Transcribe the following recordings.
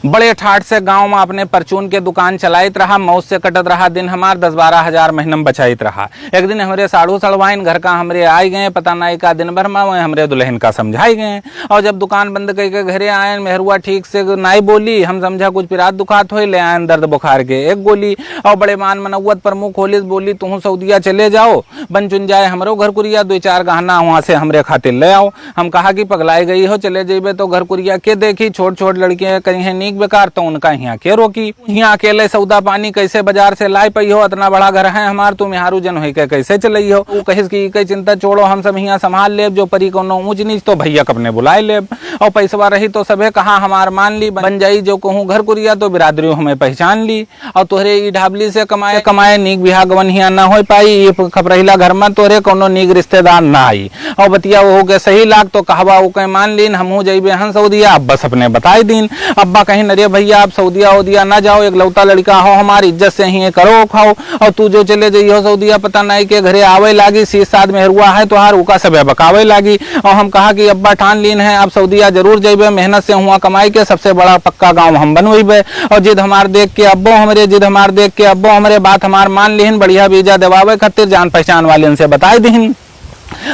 बड़े ठाठ से गांव में अपने परचून के दुकान चलाइत रहा, मौज से कटत रहा दिन हमार, 10-12 हजार महीना में बचाइत रहा। एक दिन हमरे साड़ू सड़वाइन घर का हमरे आए गए, पता नहीं का दिन भर में वह हमरे दुल्हन का समझाई गए। और जब दुकान बंद करके घरे आए, मेहरुआ ठीक से नहीं बोली, हम समझा कुछ पिरात दुखात हो, ले आए दर्द बुखार के एक गोली। और बड़े मान मनौवत पर मुंह खोलिस बोली, तुम सऊदिया चले जाओ, बन चुन जाए हमरो घर कुरिया, 2-4 गहना वहां से हमरे खातिर ले आओ। हम कहा कि पगलाई गई हो, चले जेबे तो घर कुरिया के देखी, छोट छोट लड़कियां कहीं बेकार, तो उनका यहाँ के रोकी। यहाँ अकेले सौदा पानी कैसे बाजार से लाई पई हो, इतना बड़ा घर है हमार, तुम यहाँ जन हो के कैसे चलई हो। वो कहिस की कई चिंता छोड़ो, हम सब यहाँ संभाल लेब, जो परी कोनो ऊंच नीच तो भैया अपने बुलाए लेब, और पैसवा रही तो सबे कहा हमार मान ली, बन जाई जो कहूँ घर कुरिया तो बिरादरी हमें पहचान ली। और तोहरे ई ढाबली से कमाए कमाए नीक बिहा गवन हिया ना हो पाई, ये खपरहिला घर में तोहरे कोनो नीक रिश्तेदार ना आई। और बतिया वो के सही लाग तो कहवा वो कहीं मान लीन, हमहू जइबे हन सऊदिया, अब बस अपने बताई दीन। अब्बा कहीं नरे भैया आप सऊदिया उदिया ना जाओ, एक लौता लड़का हो, हमारी इज्जत से ही करो खाओ, और तू जो चले जाइयो सऊदिया पता नहीं के घरे आवे लागी, 6-7 मेहरुआ है तो हार उका सब बकावे लागी। और हम कहा कि अब्बा ठान लीन है आप सऊदिया जरूर जाइबे, मेहनत से हुआ कमाई के सबसे बड़ा पक्का गाँव हम बनवेबे। और जिद हमार देख के अब्बो हमरे, जिद हमार देख के अब्बो हमरे, बात हमार मान लीन, बढ़िया वीजा दिवावे खातिर जान पहचान वाले से बताई दीन।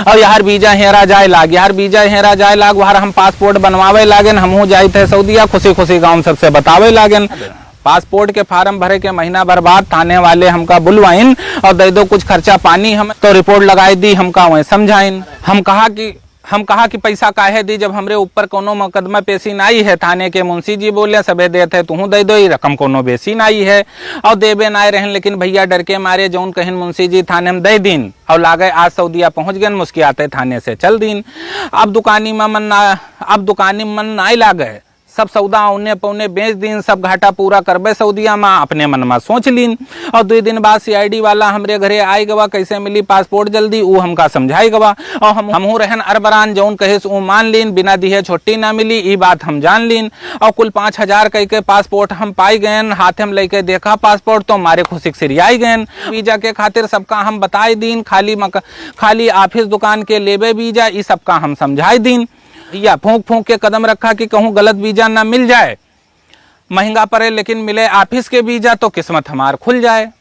और यार वीजा हेरा जाए लाग, यार वीजा हेरा जाए लाग, वहां हम पासपोर्ट बनवावे लागेन, हमहू जाए थे सऊदिया, खुशी खुशी गाँव सबसे बतावे लागेन। पासपोर्ट के फार्म भरे के महीना बर्बाद, थाने वाले हमका बुलवाइन और दे दो कुछ खर्चा पानी, हम तो रिपोर्ट लगाई दी, हमका वहीं समझाइन। हम कहा कि पैसा काहे दी, जब हमरे ऊपर कोनो मुकदमा पेशी नहीं है। थाने के मुंशी जी बोले सबे देते तू दे दो, रकम कोनो बेसी नहीं है, और देबे ना रहन, लेकिन भैया डर के मारे जौन कहन मुंशी जी थाने में दे दिन, और लागे आज सऊदिया पहुंच गए, मुस्कियाते थाने से चल दिन। अब दुकानी में मन नहीं लागे, सब सौदा औने पौने बेच दिन, सब घाटा पूरा करबे सऊदिया में, अपने मन में सोच लीन। और 2 दिन बाद CID वाला हमरे घरे आई गवा, कैसे मिली पासपोर्ट जल्दी, वो हमका समझाई गवा। और हमहू रहन अरबरान, जौन कहिस वो मान लीन, बिना दिए छुट्टी ना मिली, ये बात हम जान लीन। और कुल 5,000 कह के पासपोर्ट हम पाई गए, हाथे में लेके देखा पासपोर्ट तो मारे खुशी सिरियाई गए। वीजा के खातिर सबका हम बताई दीन, खाली ऑफिस दुकान के लेबे वीजा, ये सबका हम समझाई दीन। या फूंक के कदम रखा कि कहूँ गलत वीजा ना मिल जाए, महंगा पड़े लेकिन मिले ऑफिस के वीजा तो किस्मत हमार खुल जाए।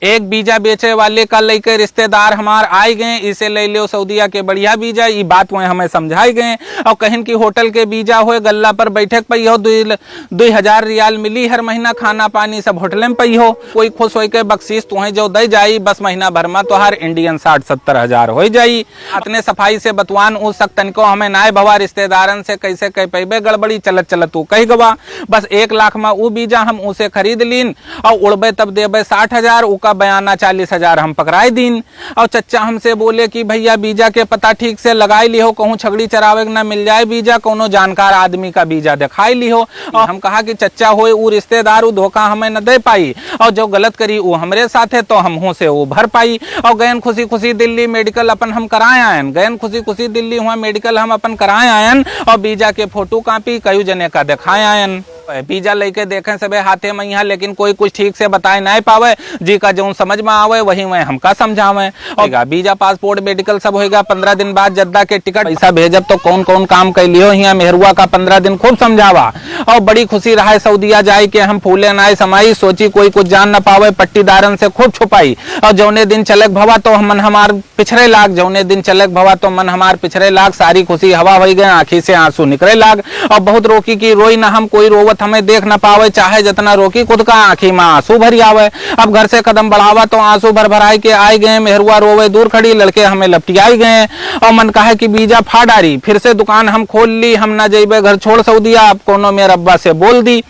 एक वीजा बेचे वाले का लेके रिश्तेदार हमार आए गए, इसे ले लो सऊदिया के बढ़िया वीजा, ये बात वह हमें समझाई गए। और कहीं की होटल के वीजा हो, गल्ला पर बैठक पई हो, 2,000 रियाल मिली हर महीना, खाना पानी सब होटल में पई हो, कोई खुश हो के बख्शीश तुम्हें जो दे जाई, बस महीना भर में तो हर इंडियन 60-70 हजार हो जाई। अपने सफाई से बतवान उस तन को हमें नाय भवा, रिश्तेदारन से कैसे कह पैबे गड़बड़ी, चलत तू कही गवा। बस 1 लाख में वो वीजा हम उसे खरीद लीन, और उड़बे तब देबे 60,000, का बयाना 40,000 हम पकड़ाई दीन। और चच्चा हमसे बोले कि भैया वीजा के पता ठीक से लगाई ली हो, कहूँ छगड़ी चरावे न मिल जाए वीजा, कोनो जानकार आदमी का वीजा दिखाई ली हो। और हम कहा कि चच्चा होए वो रिश्तेदार वो धोखा हमें न दे पाई, और जो गलत करी वो हमरे साथ है तो हम से वो भर पाई। और गयन खुशी खुशी दिल्ली मेडिकल अपन हम कराए आयन, गयन खुशी खुशी दिल्ली हुआ मेडिकल हम अपन कराए आयन, और वीजा के फोटो कॉपी कई जने का दिखाए आयन। वीजा लेके देखें सबे हाथे में यहाँ, लेकिन कोई कुछ ठीक से बताए नहीं पावे, जी का जो समझ में आवे वही वह हमका समझावे। और वीजा पासपोर्ट मेडिकल सब होएगा, 15 दिन बाद जद्दा के टिकट पैसा भेजब तो कौन कौन काम कर लियो, यहाँ मेहरुआ का 15 दिन खूब समझावा। और बड़ी खुशी रहा सऊदिया जाए के, हम फूले नाय समाई, सोची कोई कुछ जान न पावे, पट्टीदारन से खूब छुपाई। और जौने दिन चलक भवा तो मन हमार पिछड़े लाग, जौने दिन चलक भवा तो मन हमार पिछड़े लाग, सारी खुशी हवा हो गए, आंखी से आंसू निकले लाग। और बहुत रोकी की रोई ना हम, कोई रोवत हमें देख न पावे, चाहे जितना रोकी खुद का आंखी में आंसू भरी आवे। अब घर से कदम बढ़ावा तो आंसू भर भराई के आए गए, मेहरुआ रोवे दूर खड़ी, लड़के हमें लपटियाई गए। और मन कहा कि वीजा फा डारी, फिर से दुकान हम खोल ली, हम ना जाइबे घर छोड़ सऊदिया, अब कोनो मेरे अब्बा से बोल दी,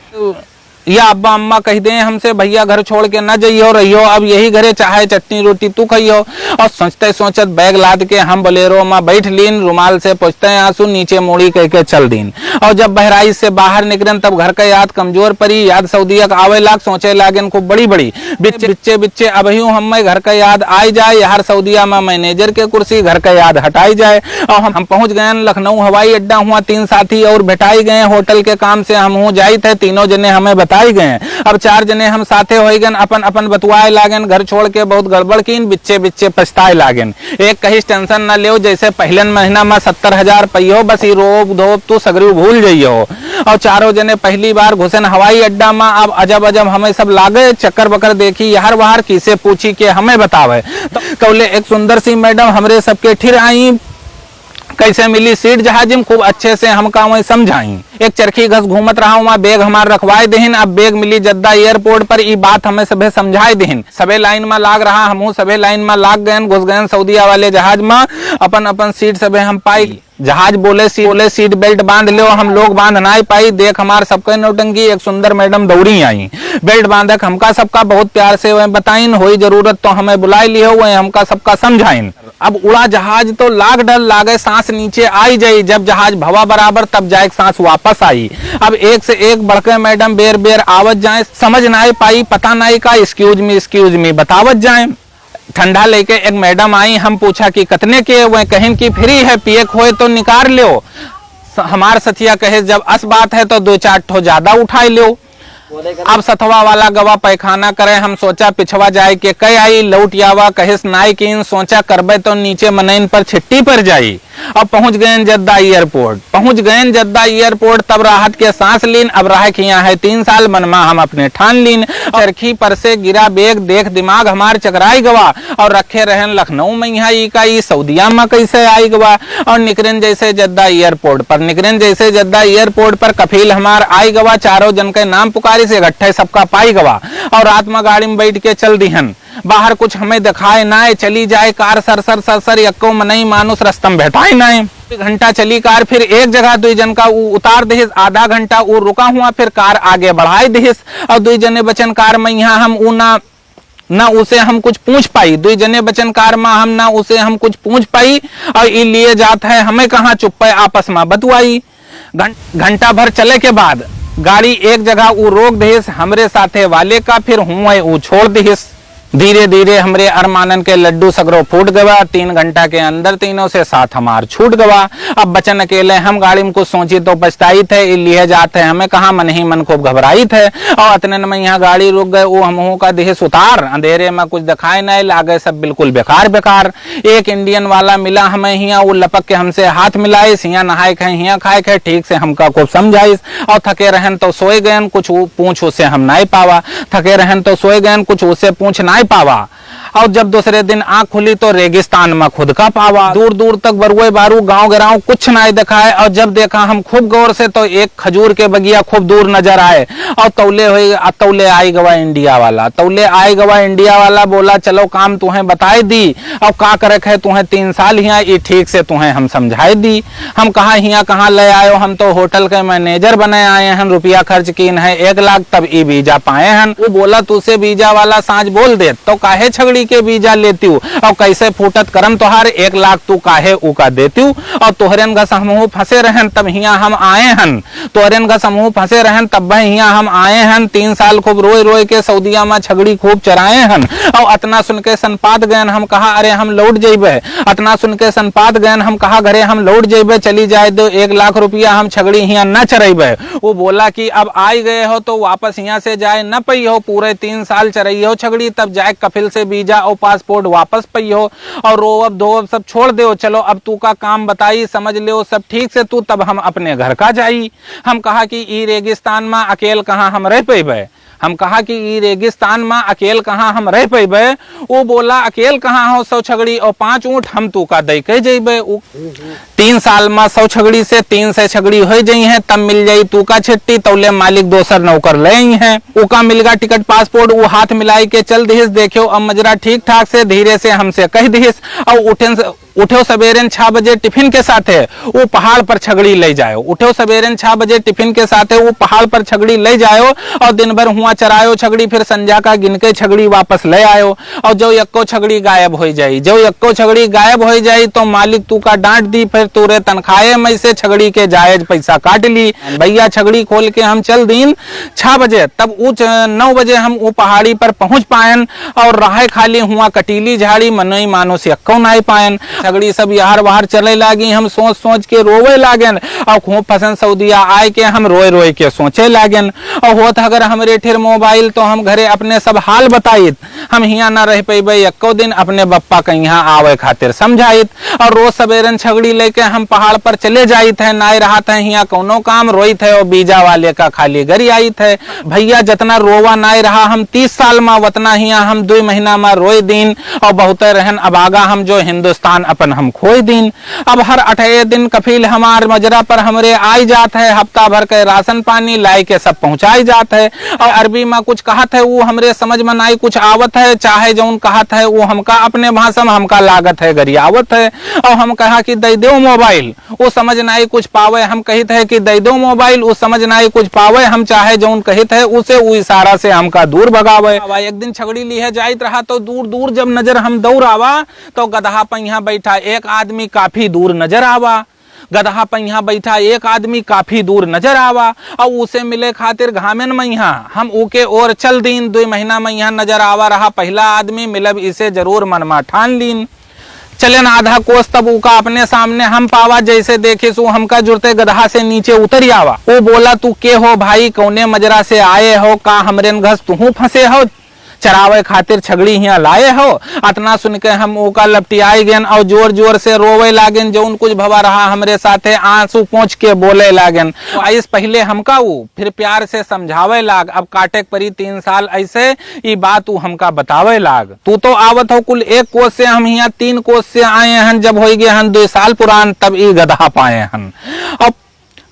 या अब्बा अम्मा कह दे हमसे भैया घर छोड़ के न जाइयो रहियो, अब यही घरे चाहे चटनी रोटी तू खाइयो। और सोचते सोचत बैग लाद के हम बोलेरो में बैठ लीन, रुमाल से पोछते आंसू नीचे मोड़ी कह के चल दीन। और जब बहराइच से बाहर निकलन तब घर का याद कमजोर पड़ी, याद सऊदिया आवे लाग, सोचे लागन खूब बड़ी बड़ी बिच्चे अब यूं हमें घर का याद आई जाए, यार सऊदिया में मैनेजर के कुर्सी घर का याद हटाई जाए। और हम पहुंच गए लखनऊ हवाई अड्डा, हुआ 3 साथी और बैठाई गए, होटल के काम से हम जाई थे, तीनों जने हमें बता पछताई गए। अब 4 जने हम साथे हो गए, अपन अपन बतुआए लागन, घर छोड़ के बहुत गड़बड़ कीन, बिच्चे बिच्चे पछताए लागन। एक कहीं टेंशन न ले, जैसे पहले महीना में 70,000 पैयो, बस ही रोब धोब तू सगरी भूल जाइयो। और चारों जने पहली बार घुसन हवाई अड्डा में, अब अजब अजब हमें सब लागे, चक्कर बकर देखी यार बाहर, किसे पूछी के हमें बतावे। तो कौले एक सुंदर सी मैडम हमरे सबके ठिर आई, कैसे मिली सीट जहाज में, खूब अच्छे से हमका वही समझाई। एक चरखी घस घूमत रहा वहाँ, बैग हमार रखवाए देहिन, अब बैग मिली जद्दा एयरपोर्ट पर, ई बात हमें सबे समझाए देहिन। सबे लाइन में लाग रहा, हमहू सबे लाइन में लाग गए, घुस गए सऊदिया वाले जहाज में, अपन अपन सीट सबे हम पाई। जहाज बोले सीट बेल्ट बांध लो, हम लोग बांध ना पाई, देख हमार सबके नौटंकी, एक सुंदर मैडम दौड़ी आई, बेल्ट बांधक हमका सबका बहुत प्यार से वह बताइन, होई जरूरत तो हमें बुलाई लियो, वह हमका सबका समझाइन। अब उड़ा जहाज तो लाग डर लागे, सांस नीचे आई जाई, जब जहाज भवा बराबर तब जाए सांस वापस आई। अब एक से एक बढ़के मैडम बेर बेर आवत जाए, समझ ना पाई, पता नहीं का एक्सक्यूज मी बतावत जाए। ठंडा लेके एक मैडम आई, हम पूछा कि कितने के, वह कहीं की फ्री है, पिए खोए तो निकाल लो। हमार सथिया कहे जब अस बात है तो 2-4 ठो ज्यादा उठाई लो। अब सथवा वाला गवा पैखाना करे, हम सोचा पिछवा जाए के कई आई, लौट यावा कहिस नाई कीन, सोचा करबे तो नीचे मनैन पर छिट्टी पर जाई। अब पहुंच गए जद्दा एयरपोर्ट, तब राहत के सांस लीन, अब राह किया है 3 साल, मनमा हम अपने ठान लीन। चरखी पर से गिरा बेग, देख दिमाग हमार चकराई गवा, और रखे रहन लखनऊ में यहाँ ई का ई सऊदिया में कैसे आई गवा। और निकरन जैसे जद्दा एयरपोर्ट पर कफील हमार आई गवा, चारों जन के नाम पुकारी से इकट्ठे सबका पाई गवा। और रात में गाड़ी में बैठ के चल दिहन, बाहर कुछ हमें दिखाए ना, चली जाए कार सर यक्को मनई मानुस रस्तम बैठाए ना। घंटा चली कार, फिर एक जगह 2 जन का उतार दिहिस, आधा घंटा वो रुका हुआ, फिर कार आगे बढ़ाई दिहिस। और 2 जने बचन कार में यहाँ हम ना उसे हम कुछ पूछ पाई, 2 जने बचन कार में हम ना उसे हम कुछ पूछ पाई। और ये लिए जात है हमें कहाँ चुप पे आपस में बतुआई। घंटा भर चले के बाद गाड़ी एक जगह वो रोक दिहिस हमरे साथे वाले का, फिर हुए वो छोड़ दिहिस। धीरे धीरे हमरे अरमानन के लड्डू सगरो फूट गवा, 3 घंटा के अंदर तीनों से साथ हमार छूट गवा। अब बचन अकेले हम, गाड़ी में कुछ सोची तो पछताई थे, लिए जाते हमें कहा, मन ही मन खूब घबराई थे। और इतने में यहाँ गाड़ी रुक गए, वो हम का देह सुतार, अंधेरे में कुछ दिखाई नहीं लागे, सब बिल्कुल बेकार। एक इंडियन वाला मिला हमें हिया, वो लपक के हमसे हाथ मिलाई, हिया नहाए खाए हिया खाए खाए, ठीक से हमका खूब समझाइस। और थके रहन तो सोए गए, कुछ पूछ उसे हम नहीं पावा, थके रहन तो सोए गए, कुछ उसे पूछ नहीं पावा। और जब दूसरे दिन आंख खुली तो रेगिस्तान में खुद का पावा, दूर दूर तक बरुए बारू गांव गिराव कुछ नहीं दिखा है। और जब देखा हम खूब गौर से तो एक खजूर के बगिया खूब दूर नजर आए। और तौले आई गवा इंडिया वाला, बोला चलो काम तुम्हें बताए दी, अब का करे है तुम्हें 3 साल हिया, ये ठीक से तुम्हें हम समझाए दी। हम कहा हिया कहाँ ले आयो, हम तो होटल के मैनेजर बने आए हैं, रुपया खर्च कीन है 1 लाख, तब ई वीजा पाए हैं। वो बोला तुझसे वीजा वाला सांझ बोल दे तो काहे छगड़ी के वीजा लेती हूँ, और कैसे फूटत करम तोहार 1 लाख तू काहे उका देती हूँ। और तोहरेन घस हमहू फंसे रहन, तब हिया हम आए हन, तोहरेन घस हमहू फंसे रहन, तब हिया हम आए हन। 3 साल खूब रोए के सऊदिया में छगड़ी खूब चराए हन। और अतना सुन के सनपात गयन, हम कहा अरे हम लौट जेबे, अतना सुन के सनपात गयन, हम कहा घरे हम लौट जेबे, चली जाए दो 1 लाख रुपया हम छगड़ी हिया न चरेबे। वो बोला कि अब आई गए हो तो वापस यहाँ से जाए न पई हो, पूरे 3 साल चरई हो छगड़ी, तब जाए कफिल से वीजा और पासपोर्ट वापस पई हो। और रोअब धोअब सब छोड़ दो, चलो अब तू का काम बताई, समझ ले सब ठीक से तू, तब हम अपने घर का जाई। हम कहा कि ई रेगिस्तान में अकेल कहाँ हम रह पेबे, हम कहा कि ई रेगिस्तान में अकेल कहाँ हम रह पेबे। वो बोला अकेल कहाँ हो, 100 छगड़ी और 5 ऊँट हम तू का दे के जेबे। 3 साल में 100 छगड़ी से 300 छगड़ी हो जाई है, तब मिल जाई तू का छिट्टी, तौले मालिक दोसर नौकर ले हैं। उका मिलगा टिकट पासपोर्ट, वो हाथ मिलाई के चल दिहिस, देखियो अब मजरा ठीक ठाक से, धीरे से हमसे कह दिहिस। और उठो सवेरे 6 बजे टिफिन के साथ वो पहाड़ पर छगड़ी ले जाओ, उठो सवेरे 6 बजे टिफिन के साथ वो पहाड़ पर छगड़ी ले जाओ। और दिन भर हुआ चरायो छगड़ी, फिर संजा का गिन के छगड़ी वापस ले आयो। और जो यक्को छगड़ी गायब हो जाई, तो मालिक तू का डांट दी, फिर तूरे तनखाए में से छगड़ी के जायज पैसा काट ली। भैया छगड़ी खोल के हम चल दिन 6 बजे, तब 9 बजे हम वो पहाड़ी पर पहुंच पायन। और राह खाली हुआ कटीली झाड़ी, मनोई मानुस यक्को नहीं पायन। छगड़ी सब यार बाहर चले लागी, हम सोच सोच के रोवे लागन और खूब पसंद सऊदिया आए के हम रोए रोए के सोचे लागन। और होत अगर हमरे ठिर मोबाइल तो हम घरे अपने सब हाल बताइत, हम हियाँ ना रह पेबे एको दिन, अपने बप्पा के यहाँ आवे खातिर समझाइत। और रोज सवेरन छगड़ी लेके हम पहाड़ पर चले जाइत है, नाई रहा था हियाँ कोनो काम रोइत है और बीजा वाले का खाली गरी आइत है। भैया जितना रोवा नाई रहा हम 30 साल में वतना हियाँ हम 2 महीना में रोए दिन और बहुत रहन अबागा हम जो हिंदुस्तान अपन हम खोए दिन। अब हर 8 दिन कफील हमार मजरा पर हमरे आई जात है, हफ्ता भर के राशन पानी लाई के सब पहुंचाई जात है। और अरबी में कुछ कहत है वो हमरे समझ में नाई कुछ आवत है, चाहे जौन कहत है वो हमका अपने भाषा में हमका लागत है गरियावत है। और हम कहा कि दे दो मोबाइल, वो समझ नाई कुछ पावे, हम कहित है कि दे दो मोबाइल, वो समझ नाई कुछ पावे, हम चाहे जौन कहित है उसे वो इशारा से हमका दूर भगावे। एक दिन छगड़ी लिए जाइत रहा तो दूर दूर जब नजर हम दौड़ आवा तो गधा पहिया बैठा एक आदमी काफी दूर नजर आवा। गधा पहिया बैठा एक आदमी काफी दूर नजर आवा और उसे मिले खातिर घामेन मैया हम ऊके और चल दीन। 2 महीना मैया नजर आवा रहा पहला आदमी मिलब इसे जरूर मनमा ठान लीन। चलन आधा कोस तब उका अपने सामने हम पावा, जैसे देखे सो हमका जुड़ते गधा से नीचे उतर आवा। वो बोला तू के हो भाई, कौने मजरा से आए हो, का हमरेन घस तू फंसे हो, चरावे खातिर छगड़ी यहाँ लाए हो। अतना सुन के हम ओका लपटियाई गेन और जोर जोर से रोवे लागन, जो कुछ भवा रहा हमरे साथे आंसू पोंछ के बोले लागन। आइस पहले हमका वो फिर प्यार से समझावे लाग, अब काटे परी 3 साल ऐसे ये बात वो हमका बतावे लाग। तू तो आवत हो कुल 1 कोस से, हम यहाँ 3 कोस से आए हन, जब हो गए हन 2 साल पुरान तब ये गधा पाए हन। अब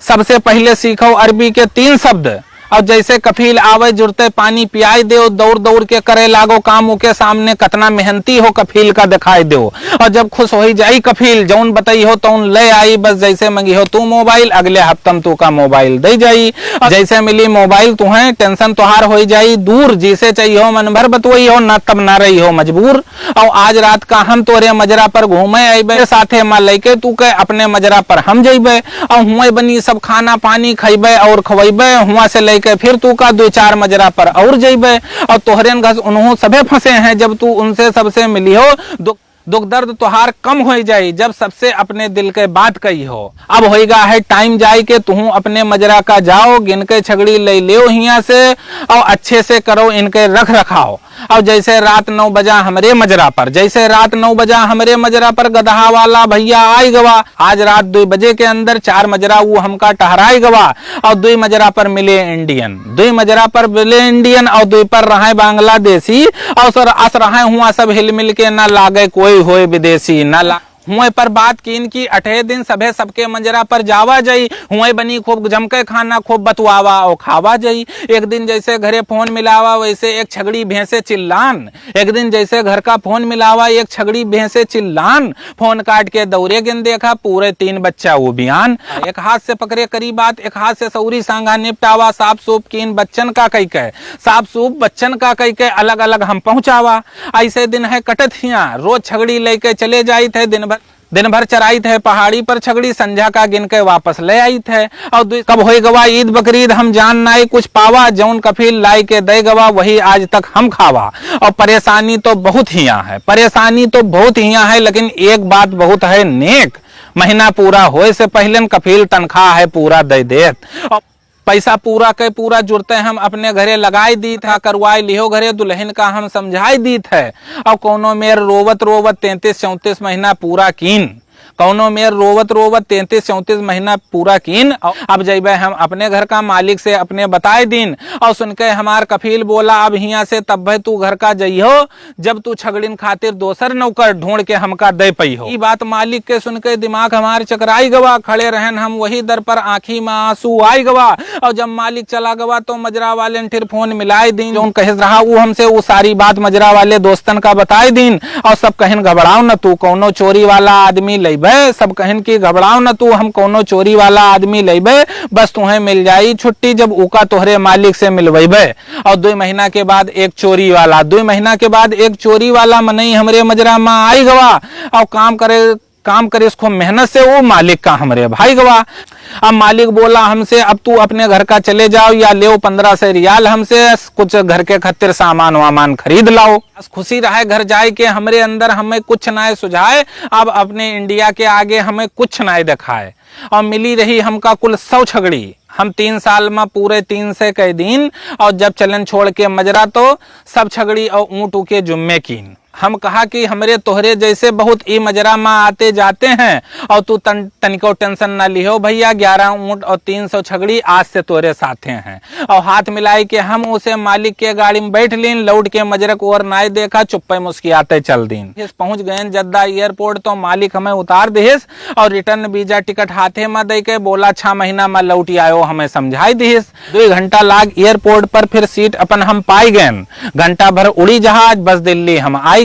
सबसे पहले सीखो अरबी के 3 शब्द और जैसे कफील आवे जुड़ते पानी पियाई दो, दौड़ दौड़ के करे लागो काम, के सामने कतना मेहनती हो कफील का दिखाई दो। और जब खुश हो जाई कफील जौन बताई हो तो ले आई, बस जैसे मंगी हो तू मोबाइल अगले हफ्तम तू का मोबाइल दे जाई। जैसे मिली मोबाइल तुम्हें टेंशन तुहार हो जाई दूर, जिसे चाहिए हो मन भर बतवई हो, ना तब ना रही हो मजबूर। और आज रात का हम तोरे मजरा पर घूमे अबे साथे माँ लेके तू के अपने मजरा पर हम जइबे और हुए बनी सब खाना पानी खइबे और खवैबे, हुआ से के फिर तू का 2-4 मजरा पर और जइबे और तोहरेन घस उन्हों सबे फंसे हैं, जब तू उनसे सबसे मिली हो दुख दर्द तुहार कम हो जाई, जब सबसे अपने दिल के बात कही हो। अब होएगा है टाइम जाई के तू अपने मजरा का जाओ, गिनके छगड़ी ले लियो हिया से और अच्छे से करो इनके रख रखाओ। और जैसे रात 9 बजा हमरे मजरा पर, जैसे रात 9 बजा हमरे मजरा पर गधा वाला भैया आई गवा, आज रात 2 बजे के अंदर 4 मजरा वो हमका टहराई गवा और 2 मजरा पर मिले इंडियन, 2 मजरा पर मिले इंडियन और 2 पर रहे बांग्लादेशी और सर अस रहे हुआ सब हिल मिल के ना लागे कोई होए विदेशी, ना हुए पर बात कीन की 8 दिन सभे सबके मंजरा पर जावा जाई, हुए बनी खूब जमके खाना खूब बतवावा और खावा जाई। एक दिन जैसे घरे फोन मिलावा वैसे एक छगड़ी भैंसे चिल्लान, एक दिन जैसे घर का फोन मिलावा एक छगड़ी भैंसे चिल्लान, फोन काट के दौरे गिन देखा पूरे 3 बच्चा वो बयान। एक हाथ से पकड़े करी बात, एक हाथ से सौरी सांगा निपटावा, साफ सूप कीन बच्चन का कई के, साफ सूप बच्चन का कई के अलग अलग हम पहुंचावा। ऐसे दिन है कटत हिया, रोज छगड़ी लेके चले जाई थे, दिन भर चराई थे पहाड़ी पर छगड़ी, संझा का गिन के वापस ले आई थे। और कब हो गवा ईद बकरीद हम जान नाई कुछ पावा, जौन कफील लाई के दे गवा वही आज तक हम खावा। और परेशानी तो बहुत हिया है, परेशानी तो बहुत हिया है, लेकिन एक बात बहुत है नेक, महीना पूरा होए से पहले कफील तनख्वाह है पूरा दे देत। और पैसा पूरा के पूरा जुड़ते हम अपने घरे लगाई दी था, करवाई लियो घरे दुल्हन का हम समझाई दी थे। और कोनो मेर रोवत रोवत 33-34 महीना पूरा कीन, कौनो मेर रोवत रोवत 33-34 महीना पूरा कीन। अब जब हम अपने घर का मालिक से अपने बताए दिन और सुनके हमार कफील बोला अब हिया से तब भाई तू घर का जइहो जब तू छगड़िन खातिर दोसर नौकर ढूंढ के हमका दे पई हो। ये बात मालिक के सुनके दिमाग हमार चकराई गवा, खड़े रहन हम वही दर पर आंखी में आंसू आई गवा। और जब मालिक चला गवा तो मजरा वाले ने फिर फोन मिलाए दिन, जो कहे रहा वो हमसे वो सारी बात मजरा वाले दोस्तन का बताए दिन। और सब कहन घबराओ न तू कौनो चोरी वाला आदमी लेबे, सब कहन की घबराओ न तू हम कौनो चोरी वाला आदमी लेबे, बस तुम्हें मिल जाई छुट्टी जब उका तोहरे मालिक से मिलवेबे। और 2 महीना के बाद एक चोरी वाला, 2 महीना के बाद एक चोरी वाला मनई हमरे मजरा में आई गवा और काम करे काम करे इसको मेहनत से, वो मालिक का हमरे भाई गवा। अब मालिक बोला हमसे अब तू अपने घर का चले जाओ या ले 1500 रियाल हमसे, कुछ घर के खातिर सामान वामान खरीद लाओ। खुशी रहे घर जाए के हमरे अंदर हमें कुछ ना सुझाए, अब अपने इंडिया के आगे हमें कुछ ना दिखाए। और मिली रही हमका कुल 100 छगड़ी। हम 3 साल में पूरे 300 के दिन, और जब चलन छोड़ के मजरा तो सब छगड़ी और ऊँट के जुम्मे कीन। हम कहा कि हमरे तोहरे जैसे बहुत ई मजरा में आते जाते हैं, और तू तनिको टेंशन ना लिहो भैया, 11 ऊँट और 300 छगड़ी आज से तोरे साथे हैं। और हाथ मिलाई के हम उसे मालिक के गाड़ी में बैठ लीन, लौट के मजरक और नाय देखा, चुप्पे मुस्कियाते चल दीन। पहुंच गए जद्दा एयरपोर्ट, तो मालिक हमें उतार दिहिस और रिटर्न वीजा टिकट हाथे में दे के बोला 6 महीना में लौटी आयो, हमें समझाई दिहिस। 2 घंटा लाग एयरपोर्ट पर, फिर सीट अपन हम पाई गए। घंटा भर उड़ी जहाज, बस दिल्ली हम आई गए।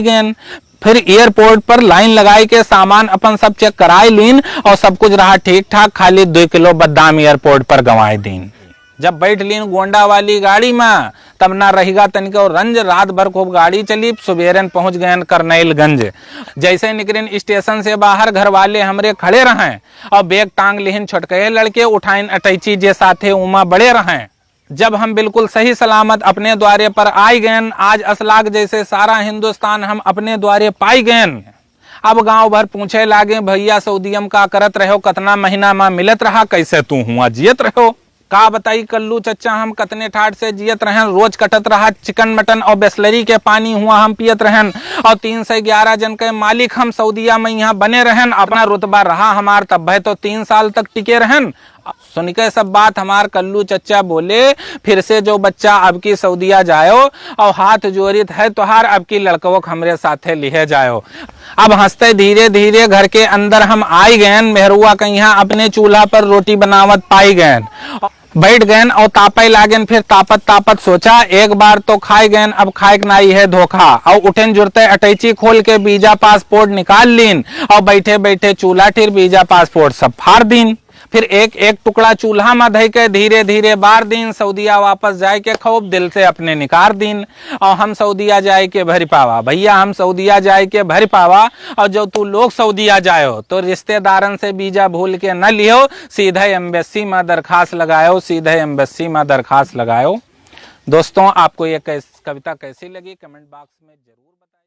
फिर एयरपोर्ट पर लाइन लगाई के सामान अपन सब चेक कराई लीन, और सब कुछ रहा ठीक ठाक, खाली 2 किलो बादाम एयरपोर्ट पर गंवाई दीन। जब बैठ लीन गोंडा वाली गाड़ी में, तब ना रहेगा तनिको रंज, रात भर खूब गाड़ी चली, सुबेरन पहुंच गए करनैलगंज। जैसे निकलिन स्टेशन से बाहर, घर वाले हमरे खड़े रहें और बैग टांग लिहिन, छोटके लड़के उठाइन अटैची जे साथे उमा बड़े रहें। जब हम बिल्कुल सही सलामत अपने द्वारे पर आई गए, आज असलाग जैसे सारा हिंदुस्तान हम अपने द्वारे पाई गए। अब गांव भर पूछे लागे भैया सऊदीयम का करत रहो, कतना महीना में मिलत रहा, कैसे तू हुआ जियत रहो। का बताई कल्लू चच्चा हम कतने ठाट से जियत रहन, रोज कटत रहा चिकन मटन और बिस्लरी के पानी हुआ हम पियत रहन, और 311 जन के मालिक हम सऊदीया में यहाँ बने रहन। अपना रुतबा रहा हमार तब है तो 3 साल तक टिके रहन। सुन के सब बात हमार कल्लू चच्चा बोले, फिर से जो बच्चा अब की सऊदीया जायो, और हाथ जोड़ित है तोहार अब की लड़कों हमरे साथे लिहे जायो। अब हंसते धीरे धीरे घर के अंदर हम आई गए। मेहरुआ के यहाँ अपने चूल्हा पर रोटी बनावत पाई गए, बैठ गए और तापे लागेन। फिर तापत सोचा एक बार तो खाए गए, अब खाए नहीं है धोखा। और उठेन जुड़ते अटैची खोल के वीजा पासपोर्ट निकाल लीन, और बैठे बैठे चूल्हा टिर वीजा पासपोर्ट सब फाड़ दीन। फिर एक एक टुकड़ा चूल्हा में धई के धीरे धीरे बार दिन सऊदीया वापस जाए के खूब दिल से अपने निकार दिन। और हम सऊदीया जाए के भर पावा भैया, हम सऊदीया जाए के भर पावा। और जो तू लोग सऊदीया जायो तो रिश्तेदारन से वीजा भूल के न लियो, सीधे एम्बेसी में दरखास्त लगायो, सीधे एम्बेसी में दरखास्त लगायो। दोस्तों आपको ये कविता कैसी लगी कमेंट बॉक्स में जरूर बताएं।